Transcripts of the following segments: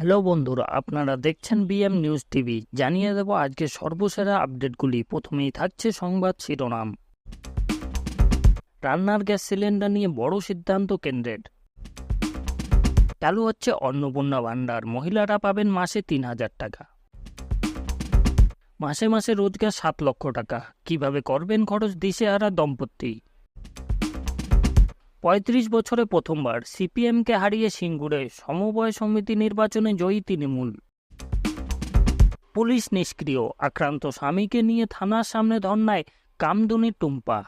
Hello বন্ধুরা, আপনারা দেখছেন বিএম নিউজ টিভি। জানিয়ে দেব আজকে সর্বসেরা আপডেটগুলি। প্রথমেই থাকছে সংবাদ শিরোনাম। রান্নার গ্যাস সিলিন্ডার নিয়ে বড় সিদ্ধান্ত কেন্দ্রের। চালু হচ্ছে অন্নপূর্ণা ভান্ডার, মহিলারা পাবেন মাসে ৩,০০০ টাকা। মাসে মাসে রোজগার ৭ লক্ষ টাকা, কিভাবে করবেন খরচ দিশেহারা দম্পতি। ৩৫ বছরে প্রথমবার সিপিএমকে হারিয়ে সিঙ্গুরে সমবায় সমিতি নির্বাচনে জয়ী তৃণমূল। পুলিশ নিষ্ক্রিয়, আক্রান্ত স্বামীকে নিয়ে থানার সামনে ধর্নায় কামদুনি টুম্পা।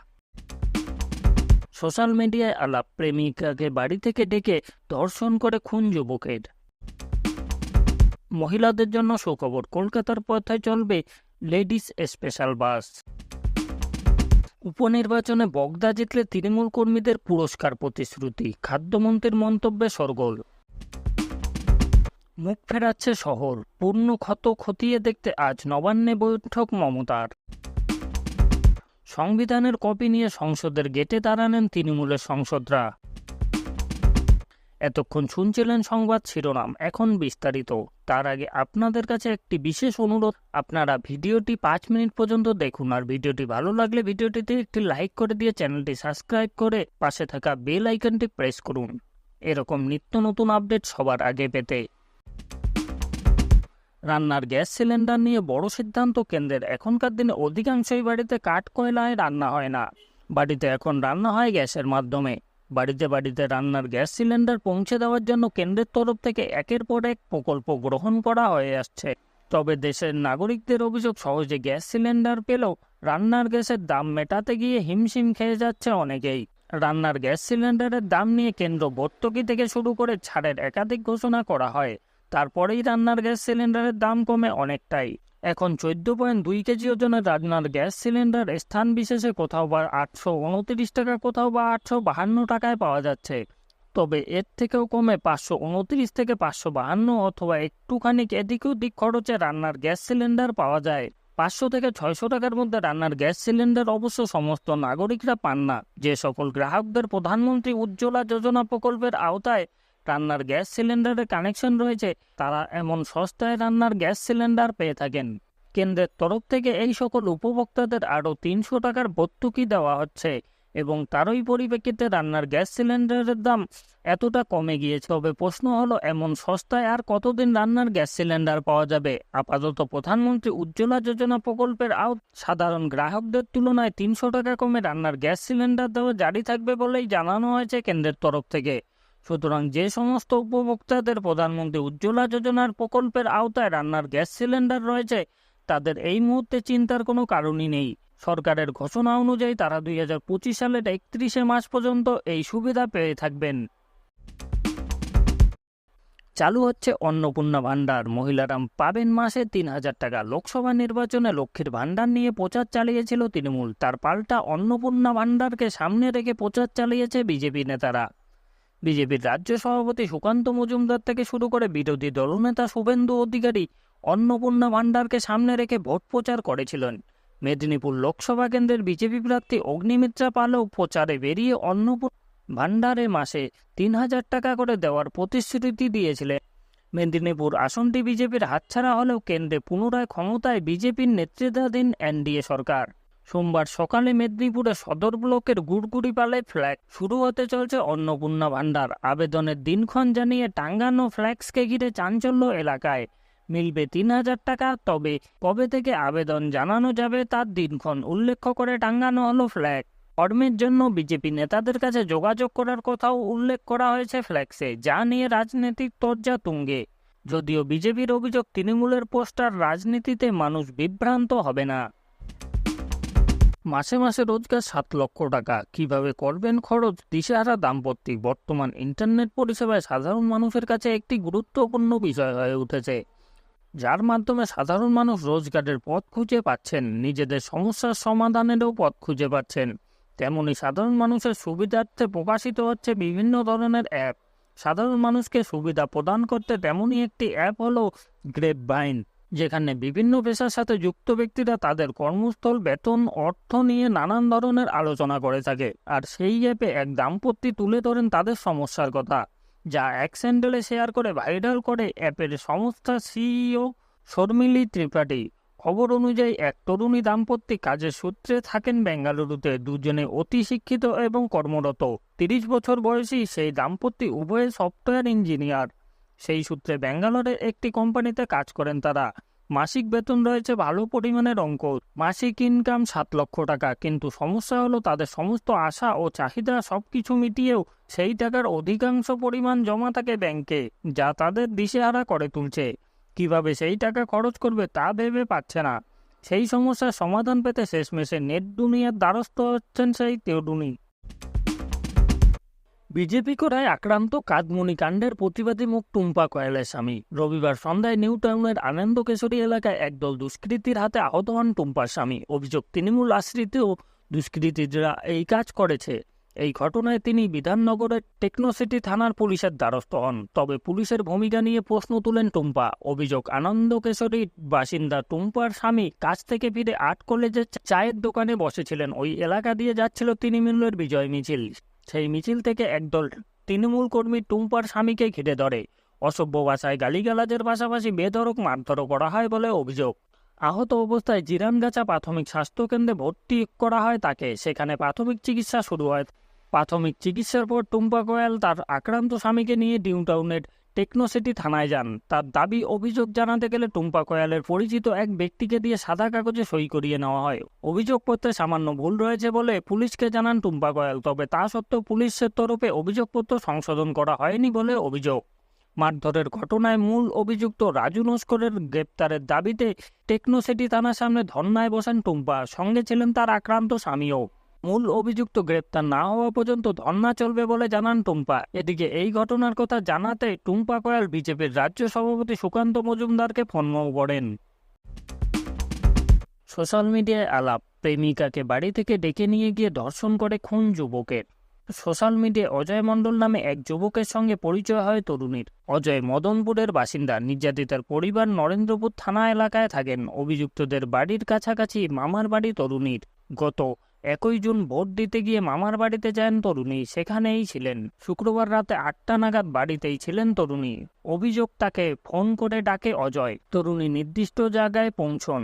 সোশ্যাল মিডিয়ায় আলাপ, প্রেমিকাকে বাড়ি থেকে ডেকে ধর্ষণ করে খুন যুবকের। মহিলাদের জন্য সুখবর, কলকাতার পথে চলবে লেডিস স্পেশাল বাস। উপনির্বাচনে বগদা জিতলে তৃণমূল কর্মীদের পুরস্কার প্রতিশ্রুতি, খাদ্যমন্ত্রীর মন্তব্যে সরগোল। মুখ ফেরাচ্ছে শহর, পূর্ণ ক্ষত খতিয়ে দেখতে আজ নবান্নে বৈঠক মমতার। সংবিধানের কপি নিয়ে সংসদের গেটে দাঁড়ালেন তৃণমূলের সাংসদরা। এতক্ষণ শুনছিলেন সংবাদ শিরোনাম, এখন বিস্তারিত। তার আগে আপনাদের কাছে একটি বিশেষ অনুরোধ, আপনারা ভিডিওটি ৫ মিনিট পর্যন্ত দেখুন, আর ভিডিওটি ভালো লাগলে ভিডিওটিতে একটি লাইক করে দিয়ে চ্যানেলটি সাবস্ক্রাইব করে পাশে থাকা বেল আইকনটি প্রেস করুন এরকম নিত্য নতুন আপডেট সবার আগে পেতে। রান্নার গ্যাস সিলিন্ডার নিয়ে বড় সিদ্ধান্ত কেন্দ্রের। এখনকার দিনে অধিকাংশই বাড়িতে কাঠ কয়লায় রান্না হয় না, বাড়িতে এখন রান্না হয় গ্যাসের মাধ্যমে। বাড়িতে বাড়িতে রান্নার গ্যাস সিলিন্ডার পৌঁছে দেওয়ার জন্য কেন্দ্রের তরফ থেকে একের পর এক প্রকল্প গ্রহণ করা হয়ে আসছে। তবে দেশের নাগরিকদের অভিযোগ, সহজে গ্যাস সিলিন্ডার পেলেও রান্নার গ্যাসের দাম মেটাতে গিয়ে হিমশিম খেয়ে যাচ্ছে অনেকেই। রান্নার গ্যাস সিলিন্ডারের দাম নিয়ে কেন্দ্র ভর্তুকি থেকে শুরু করে ছাড়ের একাধিক ঘোষণা করা হয়, তারপরেই রান্নার গ্যাস সিলিন্ডারের দাম কমে অনেকটাই। এখন 14.2 কেজি ওজনের রান্নার গ্যাস সিলিন্ডার স্থান বিশেষে কোথাও বা 829 টাকা, কোথাও বা 852 টাকায় পাওয়া যাচ্ছে। তবে এর থেকেও কমে 529 থেকে 552 অথবা একটুখানি এদিক ওদিক খরচে রান্নার গ্যাস সিলিন্ডার পাওয়া যায়। 500 থেকে 600 টাকার মধ্যে রান্নার গ্যাস সিলিন্ডার অবশ্য সমস্ত নাগরিকরা পান না। যে সকল গ্রাহকদের প্রধানমন্ত্রী উজ্জ্বলা যোজনা প্রকল্পের আওতায় রান্নার গ্যাস সিলিন্ডারের কানেকশন রয়েছে, তারা এমন সস্তায় রান্নার গ্যাস সিলিন্ডার পেয়ে থাকেন। কেন্দ্রের তরফ থেকে এই সকল উপভোক্তাদের আরও 300 টাকার ভর্তুকি দেওয়া হচ্ছে এবং তারই পরিপ্রেক্ষিতে রান্নার গ্যাস সিলিন্ডারের দাম এতটা কমে গিয়েছে। তবে প্রশ্ন হলো, এমন সস্তায় আর কতদিন রান্নার গ্যাস সিলিন্ডার পাওয়া যাবে? আপাতত প্রধানমন্ত্রী উজ্জ্বলা যোজনা প্রকল্পের সাধারণ গ্রাহকদের তুলনায় 300 টাকা কমে রান্নার গ্যাস সিলিন্ডার দেওয়া জারি থাকবে বলেই জানানো হয়েছে কেন্দ্রের তরফ থেকে। সুতরাং যে সমস্ত উপভোক্তাদের প্রধানমন্ত্রী উজ্জ্বলা যোজনার প্রকল্পের আওতায় রান্নার গ্যাস সিলিন্ডার রয়েছে, তাদের এই মুহূর্তে চিন্তার কোনো কারণই নেই। সরকারের ঘোষণা অনুযায়ী তারা 2025 সালের 31শে মার্চ পর্যন্ত এই সুবিধা পেয়ে থাকবেন। চালু হচ্ছে অন্নপূর্ণা ভান্ডার, মহিলারা পাবেন মাসে ৩,০০০ টাকা। লোকসভা নির্বাচনে লক্ষ্মীর ভান্ডার নিয়ে প্রচার চালিয়েছিল তৃণমূল, তার পাল্টা অন্নপূর্ণা ভান্ডারকে সামনে রেখে প্রচার চালিয়েছে বিজেপি নেতারা। বিজেপির রাজ্য সভাপতি সুকান্ত মজুমদার থেকে শুরু করে বিরোধী দলনেতা শুভেন্দু অধিকারী অন্নপূর্ণা ভান্ডারকে সামনে রেখে ভোট প্রচার করেছিলেন। মেদিনীপুর লোকসভা কেন্দ্রের বিজেপি প্রার্থী অগ্নিমিত্রা পালও প্রচারে বেরিয়ে অন্নপূর্ণা ভান্ডারে মাসে ৩,০০০ টাকা করে দেওয়ার প্রতিশ্রুতি দিয়েছিলেন। মেদিনীপুর আসনটি বিজেপির হাতছাড়া হলেও কেন্দ্রে পুনরায় ক্ষমতায় বিজেপির নেতৃত্বাধীন এনডিএ সরকার। সোমবার সকালে মেদিনীপুরে সদর ব্লকের গুড়গুড়িপাড়ায় ফ্ল্যাগ শুরু হতে চলছে অন্নপূর্ণা ভান্ডার। আবেদনের দিনক্ষণ জানিয়ে টাঙ্গানো ফ্ল্যাক্সকে ঘিরে চাঞ্চল্য এলাকায়। মিলবে ৩,০০০ টাকা, তবে কবে থেকে আবেদন জানানো যাবে তার দিনক্ষণ উল্লেখ করে টাঙ্গানো হলো ফ্ল্যাগ। কর্মের জন্য বিজেপি নেতাদের কাছে যোগাযোগ করার কথাও উল্লেখ করা হয়েছে ফ্ল্যাক্সে, যা নিয়ে রাজনৈতিক তরজা তুঙ্গে। যদিও বিজেপির অভিযোগ, তৃণমূলের পোস্টার রাজনীতিতে মানুষ বিভ্রান্ত হবে না। মাসে মাসে রোজগার ৭ লক্ষ টাকা, কিভাবে করবেন খরচ দিশেহারা দাম্পত্য। বর্তমান ইন্টারনেট পরিষেবায় সাধারণ মানুষের কাছে একটি গুরুত্বপূর্ণ বিষয় হয়ে উঠেছে, যার মাধ্যমে সাধারণ মানুষ রোজগারের পথ খুঁজে পাচ্ছেন, নিজেদের সমস্যার সমাধানেরও পথ খুঁজে পাচ্ছেন। তেমনি সাধারণ মানুষের সুবিধার্থে প্রকাশিত হচ্ছে বিভিন্ন ধরনের অ্যাপ। সাধারণ মানুষকে সুবিধা প্রদান করতে তেমনই একটি অ্যাপ হলো গ্রেপভাইন, যেখানে বিভিন্ন পেশার সাথে যুক্ত ব্যক্তিরা তাদের কর্মস্থল, বেতন, অর্থ নিয়ে নানান ধরনের আলোচনা করে থাকে। আর সেই অ্যাপে এক দাম্পত্য তুলে ধরেন তাদের সমস্যার কথা। যা এক স্যান্ডেলে শেয়ার করে ভাইরাল করে অ্যাপের সংস্থার সিইও শর্মিলি ত্রিপাঠী। খবর অনুযায়ী এক তরুণী দাম্পত্য কাজের সূত্রে থাকেন বেঙ্গালুরুতে। দুজনে অতি শিক্ষিত এবং কর্মরত। 30 বছর বয়সী সেই দাম্পত্য উভয়ে সফটওয়্যার ইঞ্জিনিয়ার। সেই সূত্রে ব্যাঙ্গালোরের একটি কোম্পানিতে কাজ করেন তারা। মাসিক বেতন রয়েছে ভালো পরিমাণের অঙ্ক, মাসিক ইনকাম 7 লক্ষ টাকা। কিন্তু সমস্যা হলো তাদের সমস্ত আশা ও চাহিদা সবকিছু মিটিয়েও সেই টাকার অধিকাংশ পরিমাণ জমা থাকে ব্যাংকে, যা তাদের দিশেহারা করে তুলছে। কিভাবে সেই টাকা খরচ করবে তা ভেবে পাচ্ছে না। সেই সমস্যার সমাধান পেতে শেষমেশে নেট দুনিয়ার দ্বারস্থ হচ্ছেন সেই তরুণী। বিজেপি করায় আক্রান্ত কাদমনি কাণ্ডের প্রতিবাদী মুখ টুম্পা কোয়েলের স্বামী। রবিবার সন্ধ্যায় নিউ টাউনের আনন্দ কেশরী এলাকায় একদল দুষ্কৃতীর হাতে আহত হন টুম্পার স্বামী। অভিযোগ, তৃণমূল আশ্রিত দুষ্কৃতীরা এই কাজ করেছে। এই ঘটনায় তিনি বিধাননগরের টেকনোসিটি থানার পুলিশের দ্বারস্থ হন। তবে পুলিশের ভূমিকা নিয়ে প্রশ্ন তুলেন টুম্পা। অভিযোগ, আনন্দ কেশরীর বাসিন্দা টুম্পার স্বামী কাজ থেকে ফিরে আর্ট কলেজের চায়ের দোকানে বসেছিলেন। ওই এলাকা দিয়ে যাচ্ছিল তৃণমূলের বিজয় মিছিল। সেই মিছিল থেকে একদল তৃণমূল কর্মী টুম্পার স্বামীকে ঘিরে ধরে। অসভ্য ভাষায় গালিগালাজের পাশাপাশি বেধড়ক মারধরও করা হয় বলে অভিযোগ। আহত অবস্থায় জিরানগাছা প্রাথমিক স্বাস্থ্যকেন্দ্রে ভর্তি করা হয় তাকে। সেখানে প্রাথমিক চিকিৎসা শুরু হয়। প্রাথমিক চিকিৎসার পর টুম্পা কোয়েল তার আক্রান্ত স্বামীকে নিয়ে নিউ টাউনের টেকনোসিটি থানায় যান। তার দাবি, অভিযোগ জানাতে গেলে টুম্পা কোয়েলের পরিচিত এক ব্যক্তিকে দিয়ে সাদা কাগজে সই করিয়ে নেওয়া হয়। অভিযোগপত্রে সামান্য ভুল রয়েছে বলে পুলিশকে জানান টুম্পা কোয়েল। তবে তা সত্ত্বেও পুলিশের তরফে অভিযোগপত্র সংশোধন করা হয়নি বলে অভিযোগ। মারধরের ঘটনায় মূল অভিযুক্ত রাজু নস্করের গ্রেপ্তারের দাবিতে টেকনোসিটি থানার সামনে ধর্নায় বসেন টুম্পা। সঙ্গে ছিলেন তার আক্রান্ত স্বামীও। মূল অভিযুক্ত গ্রেপ্তার না হওয়া পর্যন্ত ধর্না চলবে বলে জানান টুম্পা। এদিকে এই ঘটনার কথা জানাতে টুম্পা কোয়েল বিজেপির রাজ্য সভাপতি সুকান্ত মজুমদারকে ফোন করেন। সোশ্যাল মিডিয়ায় আলাপ, প্রেমিকাকে বাড়ি থেকে ডেকে নিয়ে গিয়ে ধর্ষণ করে খুন যুবকের। সোশ্যাল মিডিয়ায় অজয় মণ্ডল নামে এক যুবকের সঙ্গে পরিচয় হয় তরুণীর। অজয় মদনপুরের বাসিন্দা। নির্যাতিতার পরিবার নরেন্দ্রপুর থানা এলাকায় থাকেন। অভিযুক্তদের বাড়ির কাছাকাছি মামার বাড়ি তরুণীর। গত 1 জুন ভোট দিতে গিয়ে মামার বাড়িতে যান তরুণী। সেখানেই ছিলেন। শুক্রবার রাতে 8টা নাগাদ বাড়িতেই ছিলেন তরুণী। অভিযোগ, তাকে ফোন করে ডাকে অজয়। তরুণী নির্দিষ্ট জায়গায় পৌঁছন।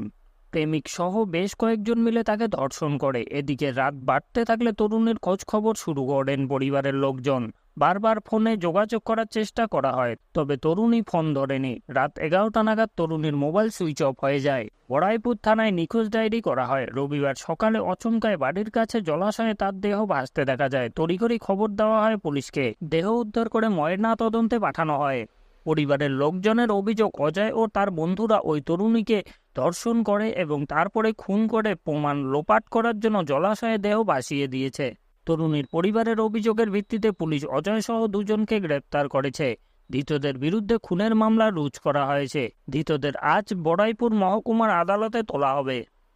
প্রেমিক সহ বেশ কয়েকজন মিলে তাকে ধর্ষণ করে। এদিকে রাত বাড়তে থাকলে তরুণীর খোঁজ খবর শুরু করেন পরিবারের লোকজন। বারবার ফোনে যোগাযোগ করার চেষ্টা করা হয়, তবে তরুণী ফোন ধরেনি। রাত 11টা নাগাদ তরুণীর মোবাইল সুইচ অফ হয়ে যায়। বড়াইপুর থানায় নিখোঁজ ডায়েরি করা হয়। রবিবার সকালে অচমকায় বাড়ির কাছে জলাশয়ে তার দেহ ভাসতে দেখা যায়। তড়িঘড়ি খবর দেওয়া হয় পুলিশকে। দেহ উদ্ধার করে ময়না তদন্তে পাঠানো হয়। পরিবারের লোকজনের অভিযোগ, অজয় ও তার বন্ধুরা ওই তরুণীকে ধর্ষণ করে এবং তারপরে খুন করে প্রমাণ লোপাট করার জন্য জলাশয়ে দেহ ভাসিয়ে দিয়েছে। তরুণীর পরিবারের অভিযোগের ভিত্তিতে পুলিশ অজয় সহ 2 জনকে গ্রেপ্তার করেছে। ধৃতদের বিরুদ্ধে খুনের মামলা রুজু করা হয়েছে। ধৃতদের আজ বড়াইপুর মহকুমার আদালতে তোলা হবে।